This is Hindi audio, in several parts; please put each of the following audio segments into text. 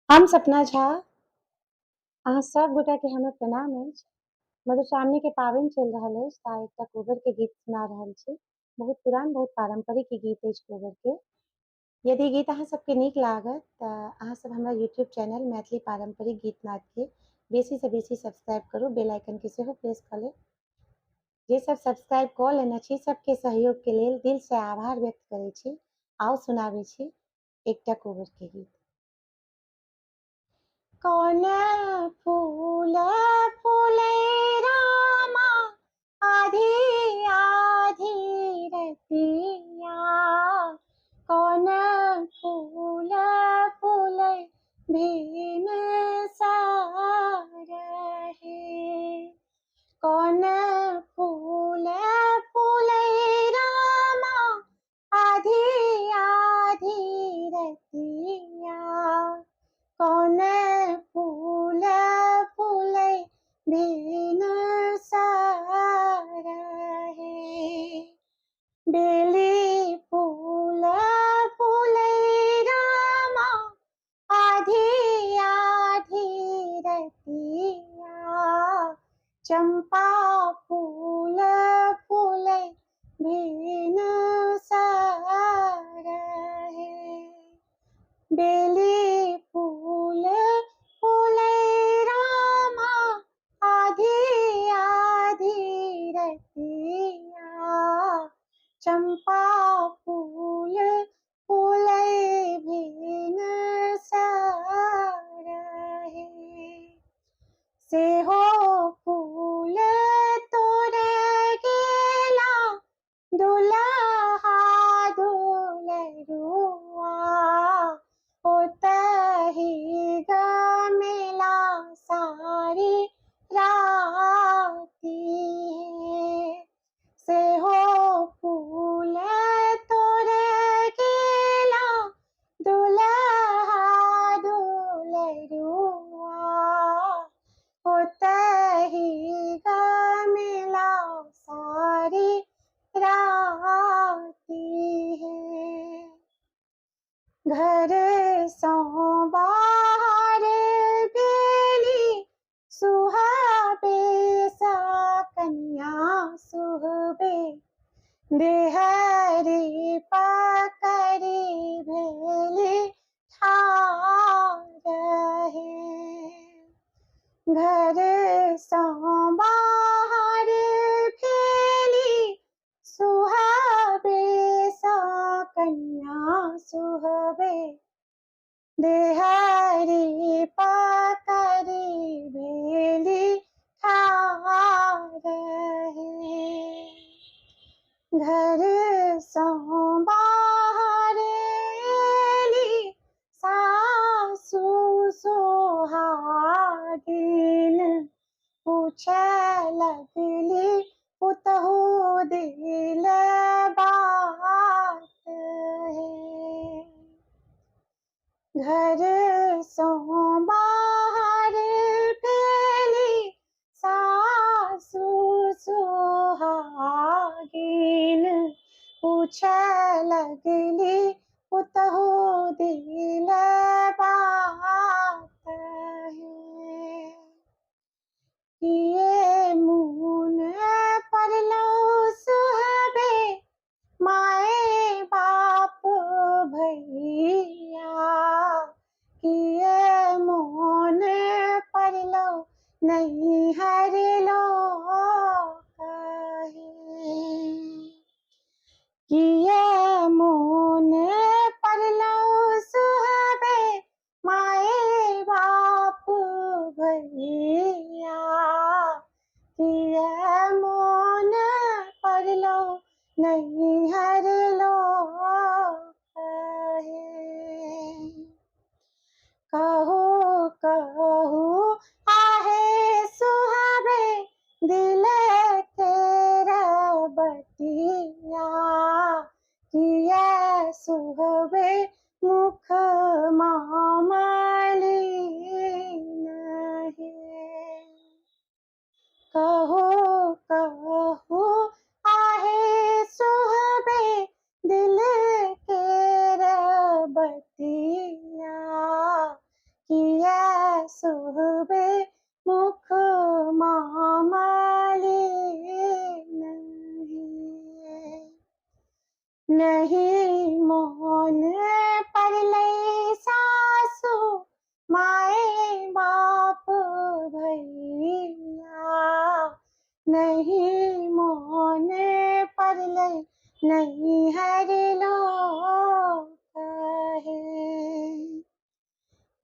हम सपना झा अहाँ सब गोटा के हमर प्रणाम अछि। मधुश्रावणी के पाबनि चलि रहल अछि तऽ एकटा कोबर के गीत सुना रहल छी। बहुत पुरान बहुत पारंपरिक ई गीत अछि कोबर के। यदि ई गीत अहाँ सबके नीक लागत तऽ अहाँ सब हमरा यूट्यूब चैनल मैथिली पारंपरिक गीत नाद के बेसी से बेसी सब्सक्राइब करू, बेल आइकन के सेहो प्रेस कऽ लेब। जे सब सब्सक्राइब कऽ लेने छी सबके सहयोग के लेल दिल से आभार व्यक्त करै छी। आओ सुनाबै छी एकटा कोबर के गीत। कौन फूल फूले रामा आधी आधी रतिया। कौन फूल फूले बिन सारहे। कौन फूल फूले रामा आधी आधी रतिया। कौन फूल फूले बिन सारहे। बेली फूल फूले रामा आधी आधी रतिया। चंपा फूल फूले बिन सारहे। बेली फूल फूले रामा आधी आधी रतिया। चंपा फूल फूले बिन सारहे। से हो फूल तोरे गेला दुल्हा दुलरुआ। ओतहि गमिला सारी राती। से हो फूल तोरे गेला दुल्हा दुलरुआ। ओतहि गमिला सारी राती है। घर सो बाहर गेली सुहाबे सा कन्या सुहबे। देहरी पकड़ी भेली ठाड़ है। घर सो बाहर भेली सुहाबे सा कन्या सुहबे। देहरी पकड़ी भेली ठाड़ है। घर सो बाहर एली सासु सोहागिन। पूछे लगली पुतहु दिल बात है। घर सो बाहर भेली सासु सोहागिन। पूछे लगली पुतहु दिल बात है। किए मुन परलो सुहबे माए बाप भैया। किए मोन परलो नहीं हरलो कहे। किए मोन परलो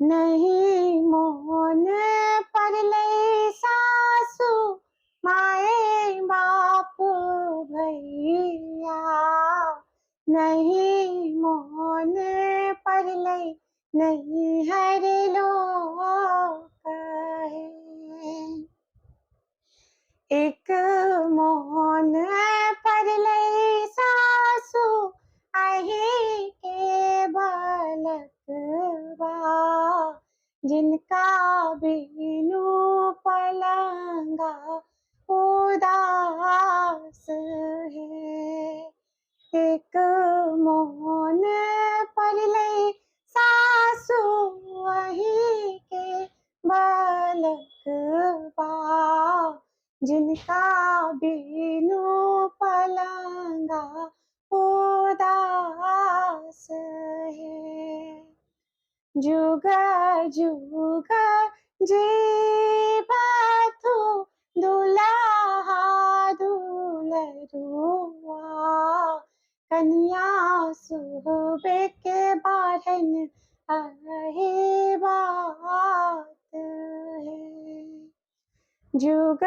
नहीं मोन परलई सासु माए बाप भैया, नहीं मोन परलई नहीं हर लोग कहे। एक मोहन परलई सासु अहि के बालकवा, जिनका बिनु पलंगा उदास है। एक मोहन परलई सासु अहि के बालकवा, जिनका बिनु पलंगा उदास है। जुग जुग जीवतु दुल्हा दुलरुआ, कन्या सुबे के बारन अहे बात है। जुग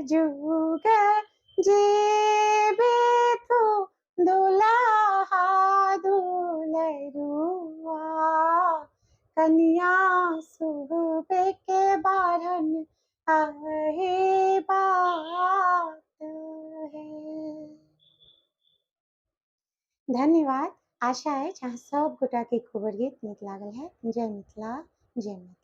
जुग जीवितु दुल्हा दुलरुआ, कन्या सुबे के बारन अहे बात है। धन्यवाद। आशा है जहाँ सब गोटा के कोबर गीत नीक लागल है। जय मिथिला, जय मैथिली।